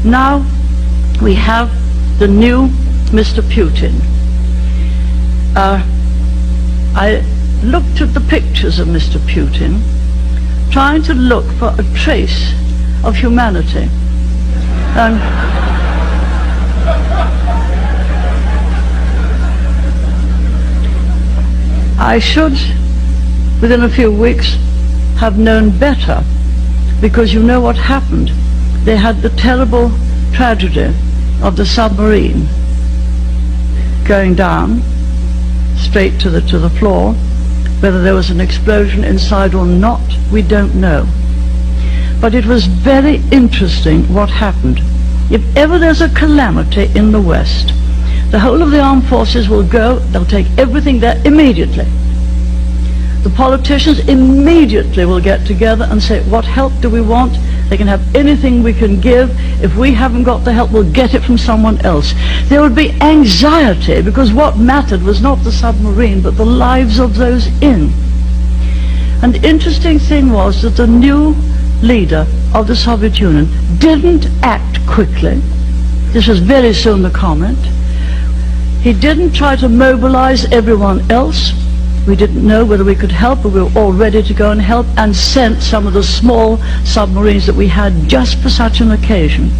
Now we have the new Mr. Putin. I looked at the pictures of Mr. Putin, trying to look for a trace of humanity. And I should, within a few weeks, have known better, because you know what happened. They had the terrible tragedy of the submarine going down straight to the floor. Whether there was an explosion inside or not, we don't know. But it was very interesting what happened. If ever there's a calamity in the West, the whole of the armed forces will go, they'll take everything there immediately. The politicians immediately will get together and say, what help do we want? They can have anything we can give. If we haven't got the help, we'll get it from someone else. There would be anxiety, because what mattered was not the submarine, but the lives of those in. And the interesting thing was that the new leader of the Soviet Union didn't act quickly. This was very soon the comment. He didn't try to mobilize everyone else. We didn't know whether we could help, but we were all ready to go and help, and sent some of the small submarines that we had just for such an occasion.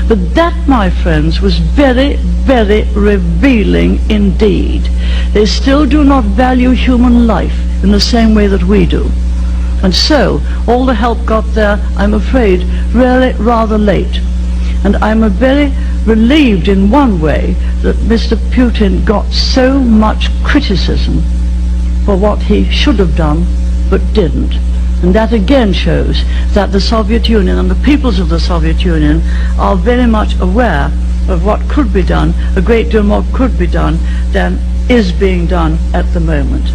But that, my friends, was very, very revealing indeed. They still do not value human life in the same way that we do. And so, all the help got there, I'm afraid, really rather late. And I'm very relieved in one way that Mr. Putin got so much criticism for what he should have done, but didn't. And that again shows that the Soviet Union and the peoples of the Soviet Union are very much aware of what could be done. A great deal more could be done than is being done at the moment.